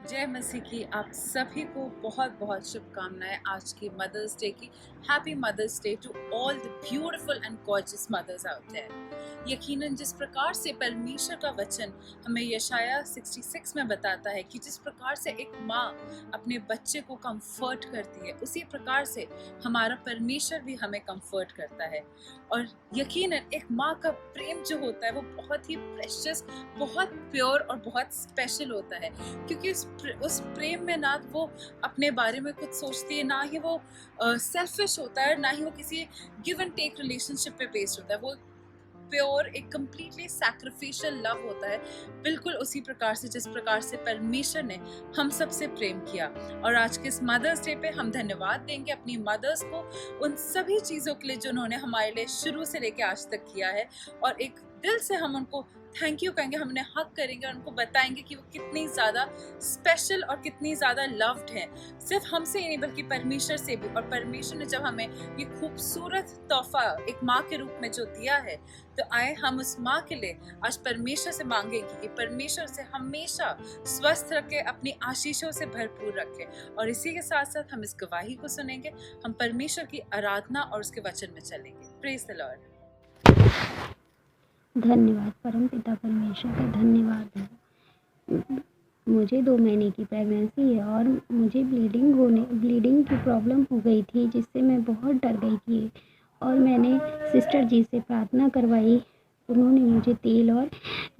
जय मसीह की आप सभी को बहुत बहुत शुभकामनाएं आज की मदर्स डे की। Happy mother's Day to all the beautiful and gorgeous mothers out there. यकीनन जिस प्रकार से परमेश्वर का वचन हमें यशाया 66 में बताता है कि जिस प्रकार से एक माँ अपने बच्चे को कंफर्ट करती है, उसी प्रकार से हमारा परमेश्वर भी हमें कंफर्ट करता है। और यकीनन एक माँ का प्रेम जो होता है वो बहुत ही प्रेशियस, बहुत प्योर और बहुत स्पेशल होता है, क्योंकि उस प्रेम में ना वो अपने बारे में कुछ सोचती है, ना ही वो सेल्फिश होता है, ना ही वो किसी गिव एंड टेक रिलेशनशिप पे बेस्ड होता है। वो प्योर एक कंप्लीटली सैक्रिफिशियल लव होता है, बिल्कुल उसी प्रकार से जिस प्रकार से परमेश्वर ने हम सबसे प्रेम किया। और आज के इस मदर्स डे पे हम धन्यवाद देंगे अपनी मदर्स को उन सभी चीज़ों के लिए जो उन्होंने हमारे लिए शुरू से लेकर आज तक किया है, और एक दिल से हम उनको थैंक यू कहेंगे, हमने हक करेंगे और उनको बताएंगे कि वो कितनी ज़्यादा स्पेशल और कितनी ज़्यादा लव्ड है, सिर्फ हमसे ही नहीं बल्कि परमेश्वर से भी। और परमेश्वर ने जब हमें ये खूबसूरत तोहफा एक माँ के रूप में जो दिया है, तो आए हम उस माँ के लिए आज परमेश्वर से मांगेंगे कि परमेश्वर से हमेशा स्वस्थ रखे, अपनी आशीषों से भरपूर रखे। और इसी के साथ साथ हम इस गवाही को सुनेंगे, हम परमेश्वर की आराधना और उसके वचन में चलेंगे। Praise the Lord. धन्यवाद परमपिता परमेश्वर का, धन्यवाद है। मुझे 2 महीने की प्रेगनेंसी है और मुझे ब्लीडिंग की प्रॉब्लम हो गई थी, जिससे मैं बहुत डर गई थी। और मैंने सिस्टर जी से प्रार्थना करवाई, उन्होंने मुझे तेल और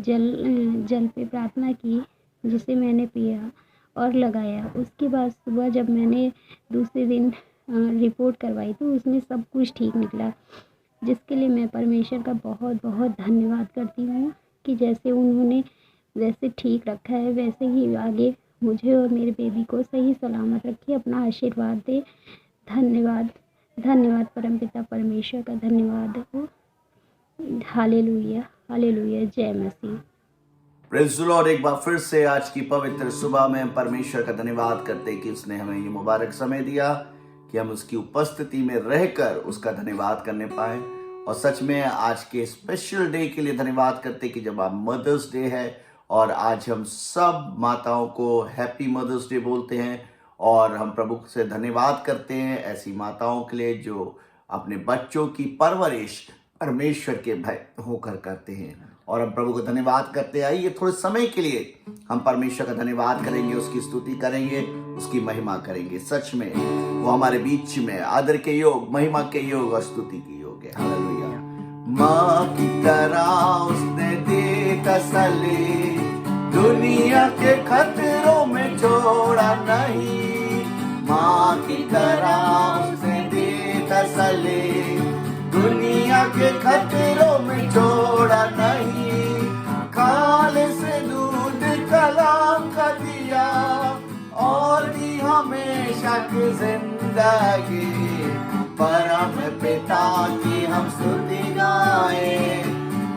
जल पे प्रार्थना की, जिसे मैंने पिया और लगाया। उसके बाद सुबह जब मैंने दूसरे दिन रिपोर्ट करवाई तो उसमें सब कुछ ठीक निकला, जिसके लिए मैं परमेश्वर का बहुत बहुत धन्यवाद करती हूँ कि जैसे उन्होंने वैसे ठीक रखा है, वैसे ही आगे मुझे और मेरे बेबी को सही सलामत रखिए, अपना आशीर्वाद दे। धन्यवाद, धन्यवाद परमपिता परमेश्वर का, धन्यवाद हो। हालेलुया, हालेलुया, जय मसीह। Praise the Lord. एक बार फिर से आज की पवित्र सुबह में हम परमेश्वर का धन्यवाद करते हैं कि उसने हमें ये मुबारक समय दिया कि हम उसकी उपस्थिति में रहकर उसका धन्यवाद करने पाए। और सच में आज के स्पेशल डे के लिए धन्यवाद करते कि जब आप मदर्स डे है, और आज हम सब माताओं को हैप्पी मदर्स डे बोलते हैं। और हम प्रभु से धन्यवाद करते हैं ऐसी माताओं के लिए जो अपने बच्चों की परवरिश परमेश्वर के भय होकर करते हैं। और हम प्रभु को धन्यवाद करते हैं। आइए थोड़े समय के लिए हम परमेश्वर का धन्यवाद करेंगे, उसकी स्तुति करेंगे, उसकी महिमा करेंगे। सच में वो हमारे बीच में आदर के योग, महिमा के योग और स्तुति के योग है। हालेलुया। माँ की तरह उसने दी तसल्ली, दुनिया के खतरों में छोड़ा नहीं। माँ की तरह उसने दी तसल्ली, दुनिया के खतरों में छोड़ा नहीं। खालिस दूध कलाम का दिया और दी हमेशा की जिंदगी। परम पिता की हम स्तुति गाएं,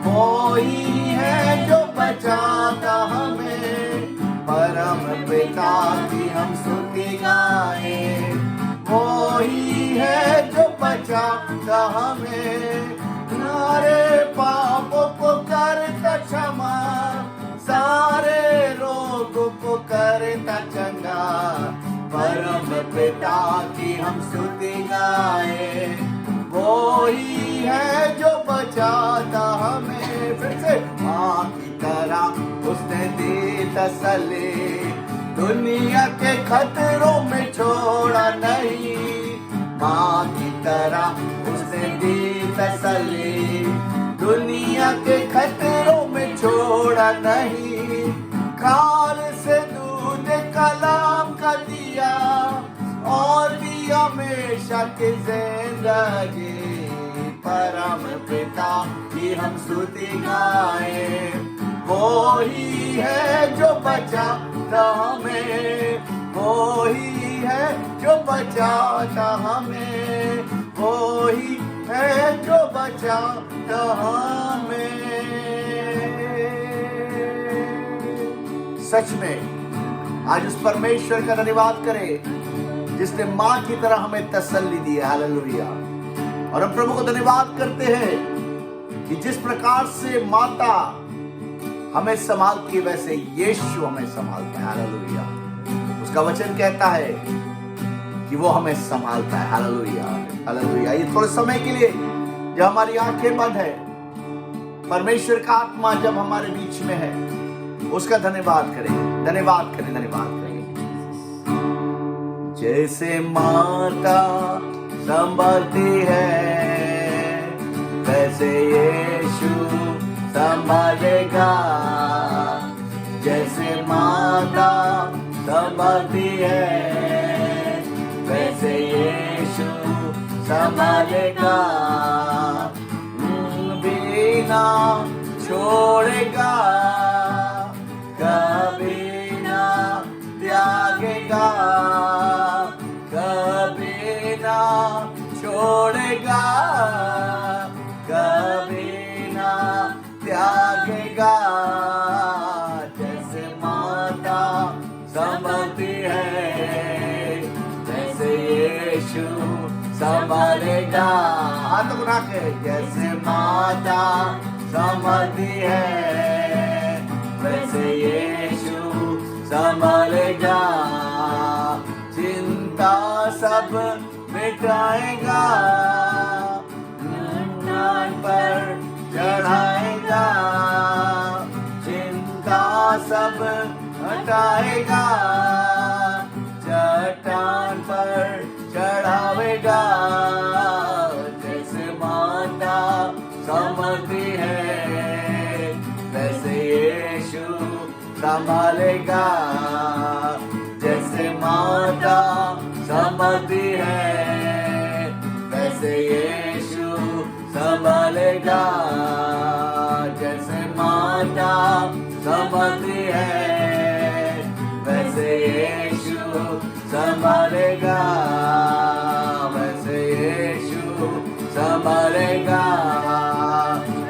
वो ही है जो बचाता हमें। परम पिता की हम स्तुति गाएं, वो ही है जो बचाता हमें। सारे पापों को करता क्षमा, सारे रोगों को करता चंगा। परम पिता की हम स्तुति गाएं, वो ही है जो बचाता हमें। फिर से माँ की तरह उसने दी तसल्ली, दुनिया के खतरों में छोड़ा नहीं। माँ की तरह उसने दी तसल्ली, दुनिया के खतरों में छोड़ा नहीं। खाल से दूध कलाम का दिया और दी हमेशा की जिंदगी। परम पिता की हम स्तुति गाएं, वो ही है जो बचाता हमें। वो ही है जो बचाता हमें, वो ही है जो बचाता हमें। सच में आज उस परमेश्वर का धन्यवाद करें जिसने माँ की तरह हमें तसल्ली दी है। हालेलुया। और हम प्रभु को धन्यवाद करते हैं कि जिस प्रकार से माता हमें संभालती है, वैसे यीशु हमें संभालता है। हालेलुया। उसका वचन कहता है कि वो हमें संभालता है। Hallelujah, hallelujah. ये थोड़े समय के लिए जब हमारी आंखें बंद है, परमेश्वर का आत्मा जब हमारे बीच में है, उसका धन्यवाद करें, धन्यवाद करें, धन्यवाद करें। जैसे माता संभालती है, वैसे यीशु संभालेगा। जैसे माता संभालती है, वैसे यीशु संभालेगा। भी ना छोड़ेगा, कभी ना त्यागेगा, कभी ना छोड़ेगा, कभी ना त्यागेगा। जैसे माता संभालती है, वैसे यीशु संभालेगा। हाथ उठा के, जैसे माता संभालती है, वैसे यीशु संभालेगा। चिंता सब मिटाएगा, चट्टान पर चढ़ाएगा। चिंता सब हटाएगा, चट्टान पर चढ़ावेगा। जैसे माता संभालती है, वैसे यीशु संभालेगा। जैसे माता संभालती है, वैसे यीशु संभालेगा। जैसे माता संभालती है, वैसे यीशु संभालेगा। वैसे यीशु संभालेगा,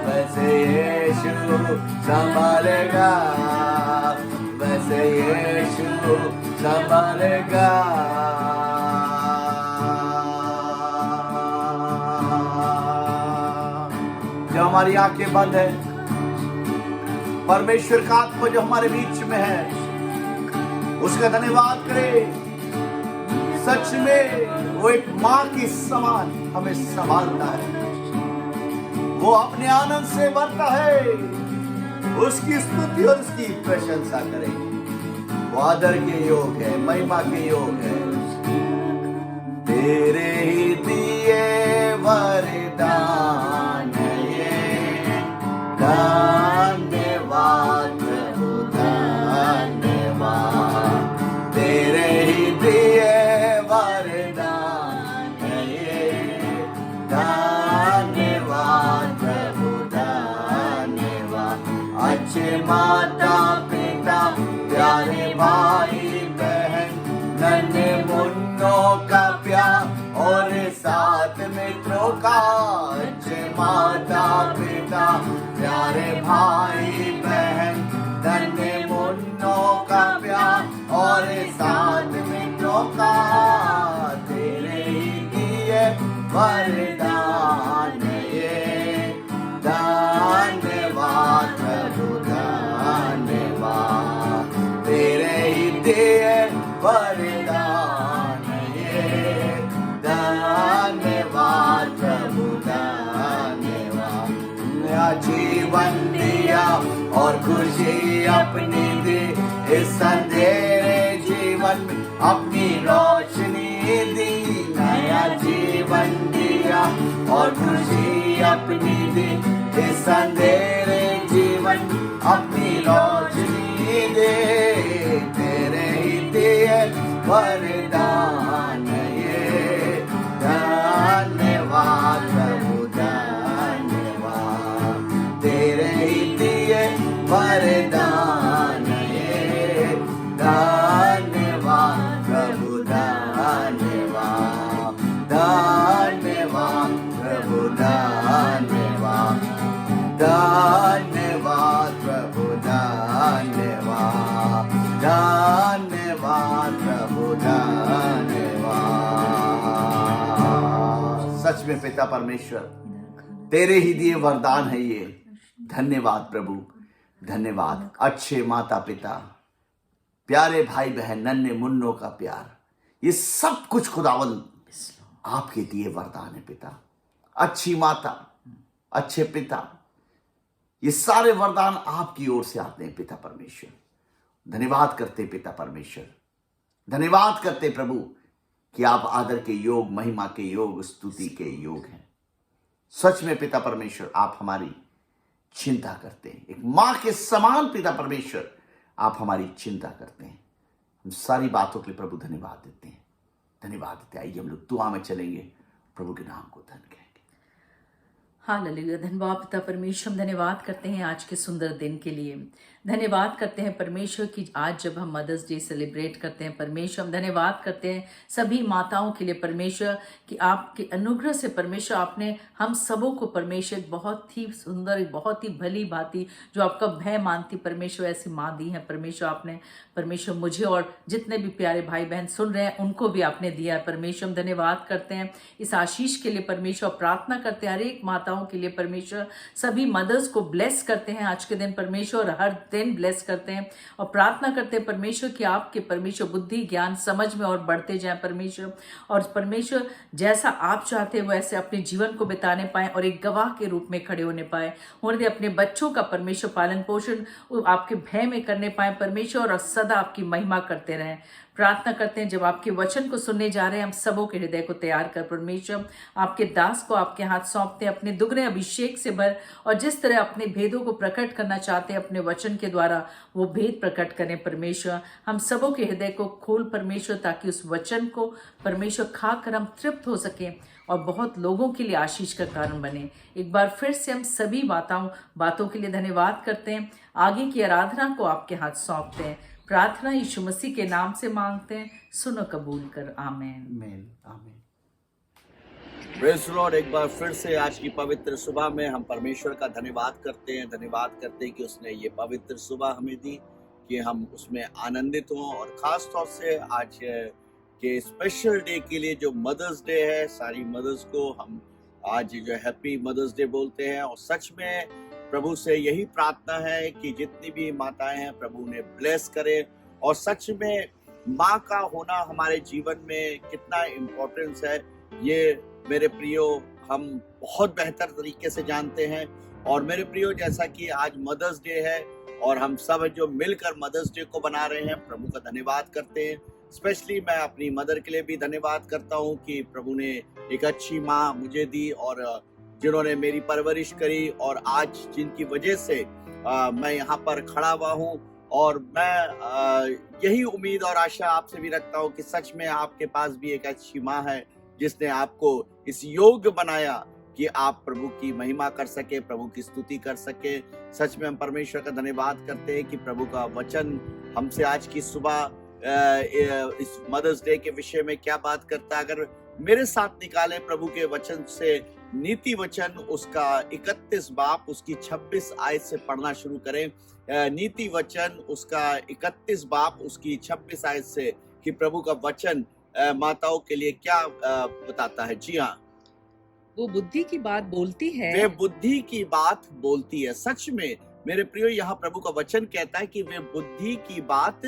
वैसे यीशु संभालेगा, वैसे यीशु संभालेगा। जो हमारी आंखें बंद है, परमेश्वर का आत्मा जो हमारे बीच में है, उसका धन्यवाद करें। सच में वो एक माँ की समान हमें संभालता है। वो अपने आनंद से भरता है। उसकी स्तुति और उसकी प्रशंसा करें। वो आदर के योग है, महिमा के योग है। तेरे ही दिए वरदान ये, धन्यवाद प्रभु, धन्यवाद। तेरे ही दिए वरदान ये, धन्यवाद प्रभु, धन्यवाद। अच्छे माता पिता, प्यारे भाई बहन, नन्हे मुन्नों का प्यार और साथ मित्रों का। अच्छे माता पिता, प्यारे भाई बहन, नन्हे मुन्नों का प्यार और साथ मित्रों का। तेरे ही दिए वरदान ये, धन्यवाद प्रभु, धन्यवाद। तेरे ही दिए वरदान ये, धन्यवाद प्रभु, धन्यवाद। नया जीवन दिया और खुशी अपनी दी, इस अंधेरे जीवन में अपनी रोशनी दी। नया जीवन दिया और खुशी अपनी दी, इस अंधेरे जीवन अपनी रोशनी दे। तेरे ही दिए वरदान ये, धन्यवाद प्रभु, धन्यवाद। तेरे ही दिए वरदान ये, धन्यवाद प्रभु, धन्यवाद। धन्यवाद प्रभु, धन्यवाद। धन्यवाद प्रभु, धन्यवाद। धन्यवाद प्रभु, धन्यवाद। सच में पिता परमेश्वर, तेरे ही दिए वरदान है ये। धन्यवाद प्रभु, धन्यवाद। अच्छे माता पिता, प्यारे भाई बहन, नन्हे मुन्नों का प्यार, ये सब कुछ खुदावंद आपके दिए वरदान है पिता। अच्छी माता, अच्छे पिता, ये सारे वरदान आपकी ओर से आते हैं पिता परमेश्वर। धन्यवाद करते पिता परमेश्वर, धन्यवाद करते प्रभु कि आप आदर के योग, महिमा के योग, स्तुति के योग हैं। सच में पिता परमेश्वर आप हमारी चिंता करते हैं। एक मां के समान पिता परमेश्वर आप हमारी चिंता करते हैं। हम सारी बातों के लिए प्रभु धन्यवाद देते हैं, धन्यवाद देते हैं। आइए हम लोग दुआ में चलेंगे, प्रभु के नाम को धन कहेंगे। हालेलुया। धन्यवाद पिता परमेश्वर, हम धन्यवाद करते हैं आज के सुंदर दिन के लिए। धन्यवाद करते हैं परमेश्वर की आज जब हम मदर्स डे सेलिब्रेट करते हैं परमेश्वर, हम धन्यवाद करते हैं सभी माताओं के लिए परमेश्वर कि आपके अनुग्रह से परमेश्वर आपने हम सबों को परमेश्वर बहुत ही सुंदर, बहुत ही भली भांति जो आपका भय मानती परमेश्वर ऐसी माँ दी है परमेश्वर। आपने परमेश्वर मुझे और जितने भी प्यारे भाई बहन सुन रहे हैं उनको भी आपने दिया है परमेश्वर। हम धन्यवाद करते हैं इस आशीष के लिए परमेश्वर। प्रार्थना करते हैं हर एक माताओं के लिए परमेश्वर, सभी मदर्स को ब्लेस करते हैं आज के दिन परमेश्वर, और हर दिन ब्लेस करते हैं और प्रार्थना करते हैं परमेश्वर कि आपके परमेश्वर बुद्धि ज्ञान समझ में और बढ़ते जाएं परमेश्वर, और परमेश्वर जैसा आप चाहते हैं वैसे अपने जीवन को बिताने पाए और एक गवाह के रूप में खड़े होने पाए। होने अपने बच्चों का परमेश्वर पालन पोषण आपके भय में करने पाए परमेश्वर, और सदा आपकी महिमा करते रहें। प्रार्थना करते हैं जब आपके वचन को सुनने जा रहे हैं हम सबों के हृदय को तैयार कर परमेश्वर। आपके दास को आपके हाथ सौंपते हैं, अपने दुगने अभिषेक से भर, और जिस तरह अपने भेदों को प्रकट करना चाहते हैं अपने वचन के द्वारा वो भेद प्रकट करें परमेश्वर। हम सबों के हृदय को खोल परमेश्वर, ताकि उस वचन को परमेश्वर खाकर हम तृप्त हो सकें और बहुत लोगों के लिए आशीष का कारण बने। एक बार फिर से हम सभी बातों के लिए धन्यवाद करते हैं। आगे की आराधना को आपके हाथ सौंपते हैं। प्रार्थना यीशु मसीह के नाम से मांगते हैं, सुनो कबूल कर, आमीन। आमीन। Praise the Lord. एक बार फिर से आज की पवित्र सुबह में हम परमेश्वर का धन्यवाद करते हैं कि उसने ये पवित्र सुबह हमें दी कि हम उसमें आनंदित हों, और खास तौर से आज के स्पेशल डे के लिए जो मदर्स डे है, सारी मदर्स को हम आज जो हैप्पी मदर्स डे बोलते हैं। और सच में प्रभु से यही प्रार्थना है कि जितनी भी माताएं हैं प्रभु उन्हें ब्लेस करे। और सच में माँ का होना हमारे जीवन में कितना इम्पोर्टेंस है ये मेरे प्रियो हम बहुत बेहतर तरीके से जानते हैं। और मेरे प्रियो जैसा कि आज मदर्स डे है और हम सब जो मिलकर मदर्स डे को बना रहे हैं, प्रभु का धन्यवाद करते हैं। स्पेशली मैं अपनी मदर के लिए भी धन्यवाद करता हूँ कि प्रभु ने एक अच्छी माँ मुझे दी और जिन्होंने मेरी परवरिश करी, और आज जिनकी वजह से मैं यहाँ पर खड़ा हुआ हूँ। और मैं यही उम्मीद और आशा आपसे भी रखता हूँ कि सच में आपके पास भी एक अच्छी माँ है जिसने आपको इस योग्य बनाया कि आप प्रभु की महिमा कर सके, प्रभु की स्तुति कर सके। सच में हम परमेश्वर का धन्यवाद करते हैं कि प्रभु का वचन हमसे आज की सुबह इस मदर्स डे के विषय में क्या बात करता है। अगर मेरे साथ निकाले प्रभु के वचन से नीति वचन उसका 31 बाप उसकी 26 आयत से पढ़ना शुरू करें। नीति वचन उसका 31 बाप उसकी 26 आयत से कि प्रभु का वचन माताओं के लिए क्या बताता है। जी हाँ, वो बुद्धि की बात बोलती है। वे बुद्धि की बात बोलती है। सच में मेरे प्रियो यहाँ प्रभु का वचन कहता है कि वे बुद्धि की बात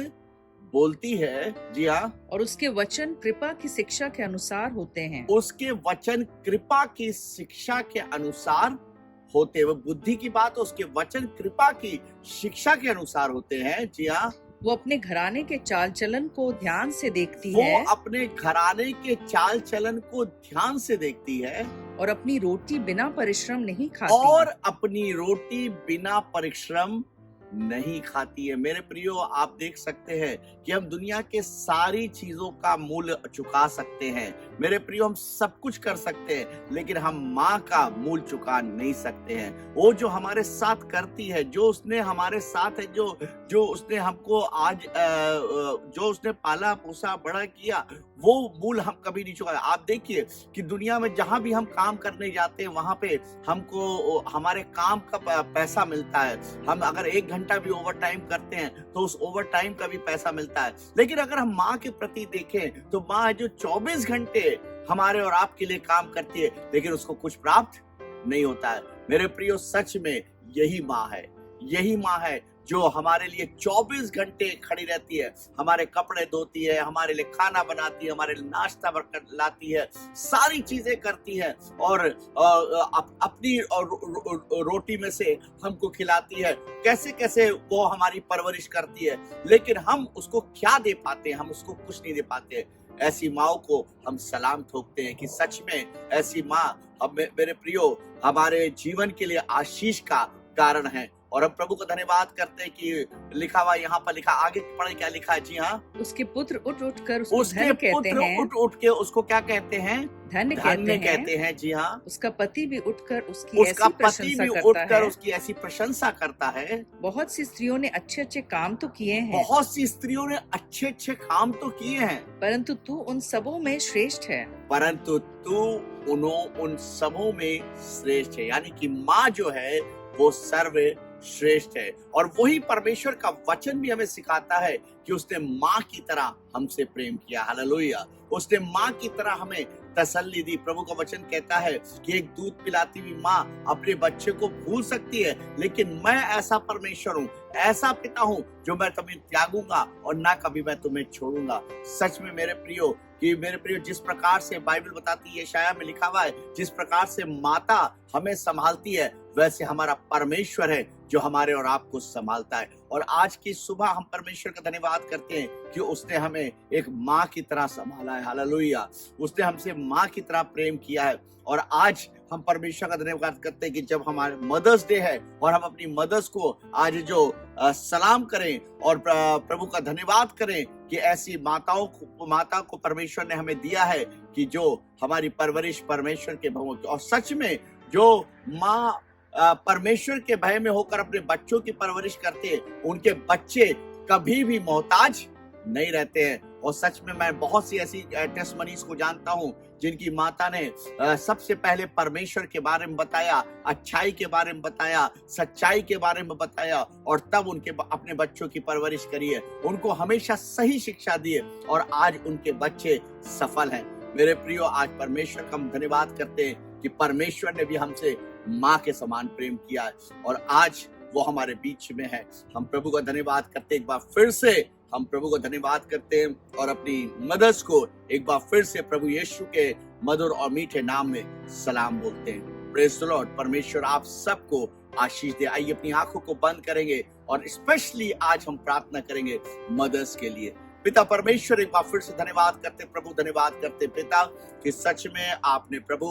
बोलती है। जी हाँ, और उसके वचन कृपा की शिक्षा के अनुसार होते हैं। उसके वचन कृपा की शिक्षा के अनुसार होते हैं। वो बुद्धि की बात, उसके वचन कृपा की शिक्षा के अनुसार होते हैं। जी हाँ, वो अपने घराने के चाल चलन को ध्यान से देखती वो है। अपने घराने के चाल चलन को ध्यान से देखती है और अपनी रोटी बिना परिश्रम नहीं खाती। और अपनी रोटी बिना परिश्रम नहीं खाती है। मेरे प्रियो, आप देख सकते हैं कि हम दुनिया के सारी चीजों का मूल्य चुका सकते हैं। मेरे प्रियो, हम सब कुछ कर सकते हैं, लेकिन हम माँ का मूल्य चुका नहीं सकते हैं। वो जो हमारे साथ करती है, जो उसने हमारे साथ है, जो उसने हमको आज जो उसने पाला पोसा बड़ा किया, वो मूल्य हम कभी नहीं चुका। आप देखिए कि दुनिया में जहां भी हम काम करने जाते हैं वहां पे हमको हमारे काम का पैसा मिलता है। हम अगर 1 घंटा भी ओवर टाइम करते हैं तो उस ओवर टाइम का भी पैसा मिलता है। लेकिन अगर हम माँ के प्रति देखें तो माँ है जो 24 घंटे हमारे और आपके लिए काम करती है, लेकिन उसको कुछ प्राप्त नहीं होता है। मेरे प्रियो, सच में यही माँ है जो हमारे लिए 24 घंटे खड़ी रहती है, हमारे कपड़े धोती है, हमारे लिए खाना बनाती है, हमारे लिए नाश्ता लाती है, सारी चीजें करती है और अपनी रोटी में से हमको खिलाती है। कैसे कैसे वो हमारी परवरिश करती है, लेकिन हम उसको क्या दे पाते हैं? हम उसको कुछ नहीं दे पाते। ऐसी माँ को हम सलाम ठोकते हैं कि सच में ऐसी माँ हम मेरे प्रियो हमारे जीवन के लिए आशीष का कारण है। और हम प्रभु को धन्यवाद करते हैं कि लिखा हुआ यहाँ पर लिखा, आगे पढ़े क्या लिखा है? जी हाँ, उसके पुत्र उठ उठ कर उसके पुत्र उठ उठ के उसको क्या कहते हैं? धन्य कहते हैं। जी हाँ, उसका पति भी उठकर उसकी ऐसी प्रशंसा करता है। बहुत सी स्त्रियों ने अच्छे अच्छे काम तो किए हैं, बहुत सी स्त्रियों ने अच्छे अच्छे काम तो किए हैं, परंतु तू उन सबों में श्रेष्ठ है। परंतु तू उन सबों में श्रेष्ठ है। यानी कि माँ जो है वो सर्व श्रेष्ठ है। और वही परमेश्वर का वचन भी हमें सिखाता है कि उसने माँ की तरह हमसे प्रेम किया। हालेलुया। उसने माँ की तरह हमें तसल्ली दी। प्रभु का वचन कहता है कि एक दूध पिलाती हुई माँ अपने बच्चे को भूल सकती है, लेकिन मैं ऐसा परमेश्वर हूँ, ऐसा पिता हूँ जो मैं तुम्हें त्यागूंगा और ना कभी मैं तुम्हें छोड़ूंगा। सच में मेरे प्रियो जिस प्रकार से बाइबल बताती है, यशायाह में लिखा हुआ है, जिस प्रकार से माता हमें संभालती है, वैसे हमारा परमेश्वर है जो हमारे और आपको संभालता है। और आज की सुबह हम परमेश्वर का धन्यवाद करते हैं कि उसने हमें एक माँ की तरह संभाला है। हालेलुया। उसने हमसे माँ की तरह प्रेम किया है। और आज हम परमेश्वर का धन्यवाद करते हैं कि जब हमारे मदर्स डे है और हम अपनी मदर्स को आज जो सलाम करें और प्रभु का धन्यवाद करें कि ऐसी माता को परमेश्वर ने हमें दिया है कि जो हमारी परवरिश परमेश्वर के भवन की। और सच में जो माँ परमेश्वर के भय में होकर अपने बच्चों की परवरिश करते हैं, उनके बच्चे कभी भी मोहताज नहीं रहते हैं। और सच में मैं बहुत सी ऐसी टेस्टमनीज को जानता हूँ जिनकी माता ने सबसे पहले परमेश्वर के बारे में बताया, अच्छाई के बारे में बताया, सच्चाई के बारे में बताया, और तब उनके अपने बच्चों की परवरिश करी है, उनको हमेशा सही शिक्षा दी है और आज उनके बच्चे सफल हैं। मेरे प्रियो, आज परमेश्वर का हम धन्यवाद करते हैं कि परमेश्वर ने भी हमसे माँ के समान प्रेम किया है और आज वो हमारे बीच में है। हम प्रभु का धन्यवाद करते, एक बार फिर से हम प्रभु को धन्यवाद करते हैं और अपनी मदर्स को एक बार फिर से प्रभु यीशु के मधुर और मीठे नाम में सलाम बोलते हैं। Praise the Lord. परमेश्वर आप सबको आशीष दे। आइए अपनी आंखों को बंद करेंगे और स्पेशली आज हम प्रार्थना करेंगे मदर्स के लिए। पिता परमेश्वर, एक बार फिर से धन्यवाद करते प्रभु, धन्यवाद करते पिता कि सच में आपने प्रभु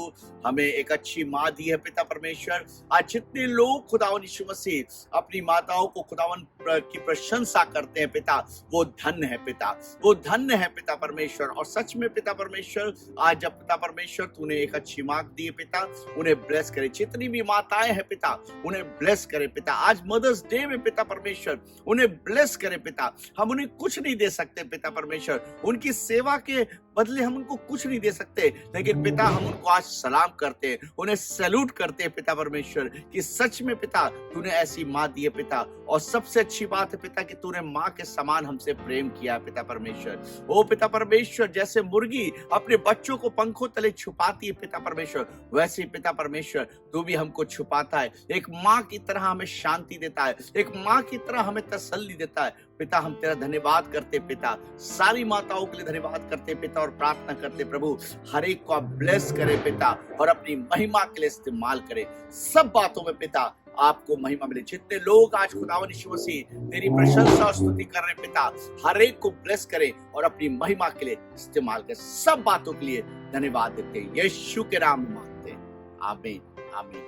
हमें एक अच्छी माँ दी है। पिता परमेश्वर, आज जितने लोग खुदावन यीशु मसीह अपनी माताओं को खुदावन की प्रशंसा करते हैं पिता, वो धन्य है पिता, वो धन्य है पिता परमेश्वर। और सच में पिता परमेश्वर, आज जब पिता परमेश्वर तूने एक अच्छी माँ दी है पिता, उन्हें ब्लेस करे। जितनी भी माताएं हैं पिता, उन्हें ब्लेस करे पिता। आज मदर्स डे में पिता परमेश्वर उन्हें ब्लेस करे पिता। हम उन्हें कुछ नहीं दे सकते पिता परमेश्वर, उनकी सेवा के बदले हम उनको कुछ नहीं दे सकते, लेकिन पिता हम उनको आज सलाम करते हैं, उन्हें सैल्यूट करते हैं पिता परमेश्वर कि सच में पिता तूने ऐसी माँ दी है पिता। और सबसे अच्छी बात है पिता कि तूने माँ के समान हमसे प्रेम किया है पिता परमेश्वर। ओ पिता परमेश्वर, जैसे मुर्गी अपने बच्चों को पंखों तले छुपाती है पिता परमेश्वर, वैसे पिता परमेश्वर तू भी हमको छुपाता है। एक माँ की तरह हमें शांति देता है, एक माँ की तरह हमें तसल्ली देता है पिता। हम तेरा धन्यवाद करते पिता, सारी माताओं के लिए धन्यवाद करते पिता और प्रार्थना करते प्रभु हर एक को आप ब्लेस करे पिता और अपनी महिमा के लिए इस्तेमाल करे। सब बातों में पिता आपको महिमा मिले। जितने लोग आज खुदावन यीशु मसीह तेरी प्रशंसा और स्तुति कर रहे पिता, हर एक को ब्लेस करे और अपनी महिमा के लिए इस्तेमाल करे। सब बातों के लिए धन्यवाद देते हैं, यीशु के नाम में मांगते हैं, आमीन आमीन।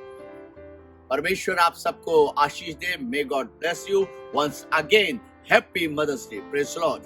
परमेश्वर आप सबको आशीष दे। May God bless you once again. Happy mother's day. Praise the Lord.